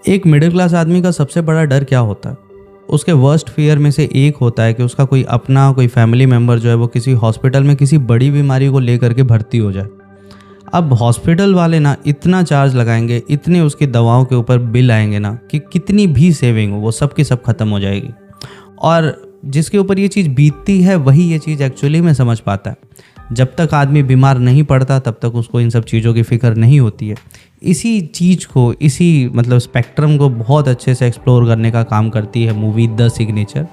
एक middle class आदमी का सबसे बड़ा डर क्या होता है? उसके वर्स्ट फियर में से एक होता है कि उसका कोई फैमिली मेम्बर जो है वो किसी हॉस्पिटल में किसी बड़ी बीमारी को लेकर के भर्ती हो जाए। अब हॉस्पिटल वाले ना इतना चार्ज लगाएंगे, इतने उसकी दवाओं के ऊपर बिल आएंगे ना कि कितनी भी सेविंग हो वो सब की सब खत्म हो जाएगी। और जिसके ऊपर ये चीज़ बीतती है वही ये चीज़ एक्चुअली में समझ पाता है। जब तक आदमी बीमार नहीं पड़ता तब तक उसको इन सब चीज़ों की फ़िक्र नहीं होती है। इसी चीज़ को, इसी मतलब स्पेक्ट्रम को बहुत अच्छे से एक्सप्लोर करने का काम करती है मूवी द सिग्नेचर।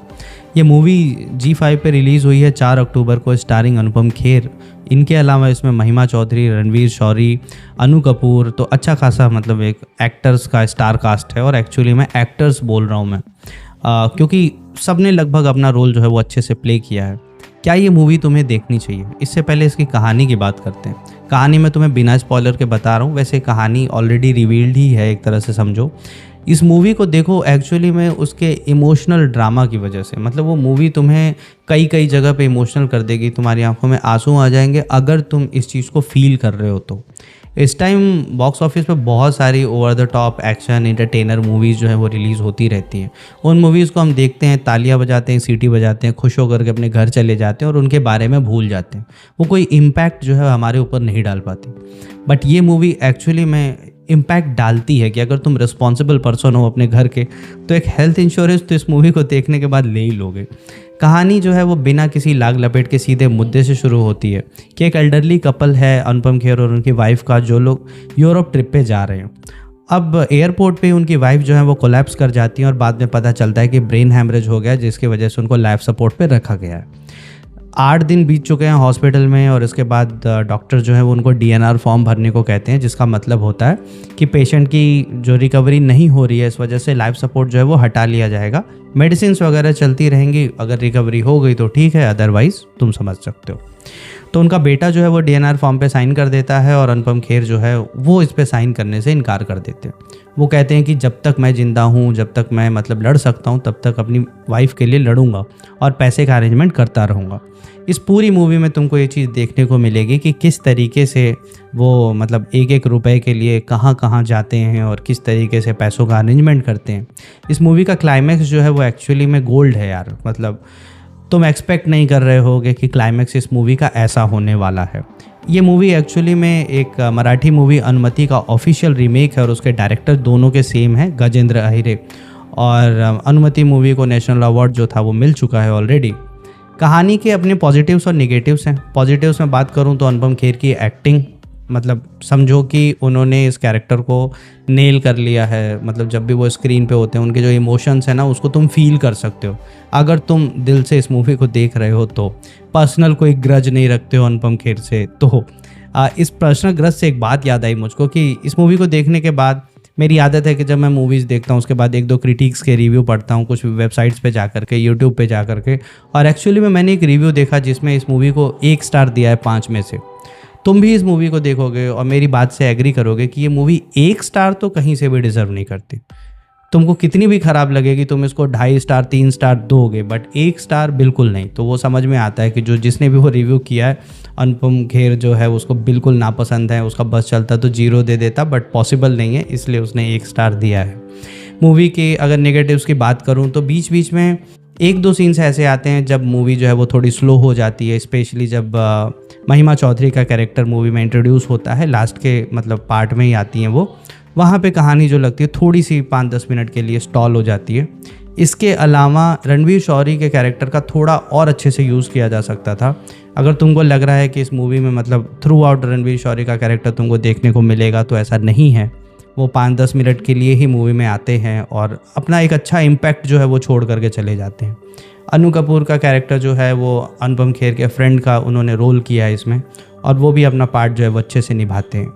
ये मूवी G5 पे रिलीज़ हुई है 4 अक्टूबर को, स्टारिंग अनुपम खेर। इनके अलावा इसमें महिमा चौधरी, रणवीर शौरी, अनु कपूर, तो अच्छा खासा मतलब एक एक्टर्स का स्टार कास्ट है। और एक्चुअली मैं एक्टर्स बोल रहा हूँ मैं क्योंकि सब ने लगभग अपना रोल जो है वो अच्छे से प्ले किया है। क्या ये मूवी तुम्हें देखनी चाहिए? इससे पहले इसकी कहानी की बात करते हैं। कहानी मैं तुम्हें बिना स्पॉइलर के बता रहा हूँ, वैसे कहानी ऑलरेडी रिवील्ड ही है एक तरह से समझो। इस मूवी को देखो एक्चुअली में उसके इमोशनल ड्रामा की वजह से, मतलब वो मूवी तुम्हें कई कई जगह पे इमोशनल कर देगी, तुम्हारी आंखों में आंसू आ जाएंगे अगर तुम इस चीज़ को फील कर रहे हो तो। इस टाइम बॉक्स ऑफिस पे बहुत सारी over the top action entertainer movies जो है वो रिलीज़ होती रहती हैं। उन मूवीज़ को हम देखते हैं, तालियां बजाते हैं, सीटी बजाते हैं, खुश होकर के अपने घर चले जाते हैं और उनके बारे में भूल जाते हैं। वो कोई इम्पैक्ट जो है हमारे ऊपर नहीं डाल पाती। बट ये मूवी एक्चुअली में इम्पैक्ट डालती है कि अगर तुम रिस्पॉन्सिबल पर्सन हो अपने घर के तो एक हेल्थ इंश्योरेंस तो इस मूवी को देखने के बाद ले ही लोगे। कहानी जो है वो बिना किसी लाग लपेट के सीधे मुद्दे से शुरू होती है कि एक एल्डरली कपल है, अनुपम खेर और उनकी वाइफ का, जो लोग यूरोप ट्रिप पे जा रहे हैं। अब एयरपोर्ट पे उनकी वाइफ जो है वो कोलैप्स कर जाती है और बाद में पता चलता है कि ब्रेन हैमरेज हो गया, जिसकी वजह से उनको लाइफ सपोर्ट पे रखा गया है। 8 दिन बीत चुके हैं हॉस्पिटल में और इसके बाद डॉक्टर जो है वो उनको DNR फॉर्म भरने को कहते हैं, जिसका मतलब होता है कि पेशेंट की जो रिकवरी नहीं हो रही है इस वजह से लाइफ सपोर्ट जो है वो हटा लिया जाएगा। मेडिसिन्स वगैरह चलती रहेंगी, अगर रिकवरी हो गई तो ठीक है, अदरवाइज़ तुम समझ सकते हो। तो उनका बेटा जो है वो DNR फॉर्म पे साइन कर देता है और अनुपम खेर जो है वो इस पे साइन करने से इनकार कर देते हैं। वो कहते हैं कि जब तक मैं ज़िंदा हूँ, जब तक मैं मतलब लड़ सकता हूँ, तब तक अपनी वाइफ के लिए लड़ूंगा और पैसे का अरेंजमेंट करता रहूँगा। इस पूरी मूवी में तुमको ये चीज़ देखने को मिलेगी कि किस तरीके से वो मतलब एक एक रुपए के लिए कहाँ कहाँ जाते हैं और किस तरीके से पैसों का अरेंजमेंट करते हैं। इस मूवी का क्लाइमैक्स जो है वो एक्चुअली में गोल्ड है यार। मतलब तुम एक्सपेक्ट नहीं कर रहे होगे कि क्लाइमैक्स इस मूवी का ऐसा होने वाला है। ये मूवी एक्चुअली में एक मराठी मूवी अनुमति का ऑफिशियल रीमेक है और उसके डायरेक्टर दोनों के सेम हैं, गजेंद्र अहिरे। और अनुमति मूवी को नेशनल अवार्ड जो था वो मिल चुका है ऑलरेडी। कहानी के अपने पॉजिटिव्स और नेगेटिव्स हैं। पॉजिटिव्स में बात करूं तो अनुपम खेर की एक्टिंग, मतलब समझो कि उन्होंने इस कैरेक्टर को नेल कर लिया है। मतलब जब भी वो स्क्रीन पे होते हैं उनके जो इमोशंस हैं ना उसको तुम फील कर सकते हो अगर तुम दिल से इस मूवी को देख रहे हो तो। पर्सनल कोई ग्रज नहीं रखते हो अनुपम खेर से तो इस पर्सनल ग्रज से एक बात याद आई मुझको कि इस मूवी को देखने के बाद मेरी आदत है कि जब मैं मूवीज़ देखता हूँ उसके बाद 1-2 क्रिटिक्स के रिव्यू पढ़ता हूँ, कुछ वेबसाइट्स पे जा कर के, यूट्यूब पे जा कर के। और एक्चुअली में मैंने एक रिव्यू देखा जिसमें इस मूवी को 1 स्टार दिया है 5 में से। तुम भी इस मूवी को देखोगे और मेरी बात से एग्री करोगे कि ये मूवी 1 स्टार तो कहीं से भी डिज़र्व नहीं करती। तुमको कितनी भी ख़राब लगेगी तुम इसको 2.5 स्टार 3 स्टार दोगे, बट 1 स्टार बिल्कुल नहीं। तो वो समझ में आता है कि जिसने भी वो रिव्यू किया है, अनुपम खेर जो है उसको बिल्कुल नापसंद है। उसका बस चलता तो 0 दे देता, बट पॉसिबल नहीं है, इसलिए उसने 1 स्टार दिया है। मूवी के अगर नेगेटिव्स की बात करूँ तो बीच बीच में 1-2 सीन्स ऐसे आते हैं जब मूवी जो है वो थोड़ी स्लो हो जाती है, स्पेशली जब महिमा चौधरी का कैरेक्टर मूवी में इंट्रोड्यूस होता है, लास्ट के मतलब पार्ट में ही आती हैं वो। वहाँ पे कहानी जो लगती है थोड़ी सी 5-10 मिनट के लिए स्टॉल हो जाती है। इसके अलावा रणवीर शौरी के कैरेक्टर का थोड़ा और अच्छे से यूज़ किया जा सकता था। अगर तुमको लग रहा है कि इस मूवी में मतलब थ्रू आउट रणवीर शौरी का कैरेक्टर तुमको देखने को मिलेगा, तो ऐसा नहीं है। वो 5-10 मिनट के लिए ही मूवी में आते हैं और अपना एक अच्छा इम्पैक्ट जो है वो छोड़ करके चले जाते हैं। अनु कपूर का कैरेक्टर जो है वो अनुपम खेर के फ्रेंड का उन्होंने रोल किया है इसमें, और वो भी अपना पार्ट जो है वो अच्छे से निभाते हैं।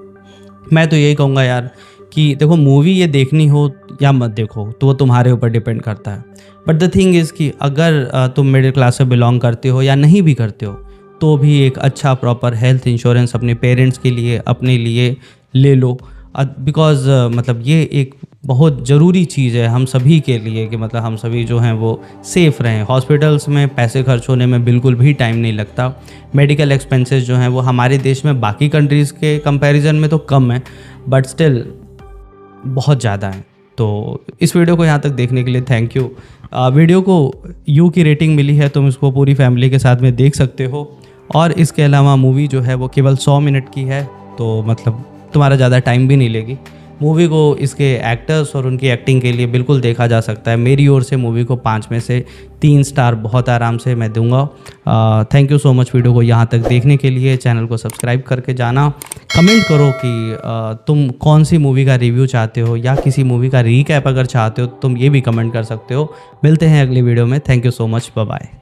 मैं तो यही कहूँगा यार कि देखो, मूवी ये देखनी हो या मत देखो तो वो तुम्हारे ऊपर डिपेंड करता है। बट द थिंग इज़ कि अगर तुम मिडिल क्लास से बिलोंग करते हो या नहीं भी करते हो तो भी एक अच्छा प्रॉपर हेल्थ इंश्योरेंस अपने पेरेंट्स के लिए, अपने लिए ले लो। बिकॉज़ मतलब ये एक बहुत ज़रूरी चीज़ है हम सभी के लिए कि मतलब हम सभी जो हैं वो सेफ़ रहें। हॉस्पिटल्स में पैसे खर्च होने में बिल्कुल भी टाइम नहीं लगता। मेडिकल एक्सपेंसेस जो हैं वो हमारे देश में बाकी कंट्रीज़ के कंपैरिजन में तो कम है, बट स्टिल बहुत ज़्यादा है। तो इस वीडियो को यहाँ तक देखने के लिए थैंक यू। वीडियो को यू की रेटिंग मिली है, तुम इसको पूरी फैमिली के साथ में देख सकते हो। और इसके अलावा मूवी जो है वो केवल 100 मिनट की है, तो मतलब तुम्हारा ज़्यादा टाइम भी नहीं लेगी। मूवी को इसके एक्टर्स और उनकी एक्टिंग के लिए बिल्कुल देखा जा सकता है। मेरी ओर से मूवी को 5 में से 3 स्टार बहुत आराम से मैं दूंगा। Thank you so much video को यहाँ तक देखने के लिए। चैनल को सब्सक्राइब करके जाना। कमेंट करो कि तुम कौन सी मूवी का रिव्यू चाहते हो या किसी मूवी का रीकैप अगर चाहते हो तुम ये भी कमेंट कर सकते हो। मिलते हैं अगली वीडियो में। Thank you so much, bye bye.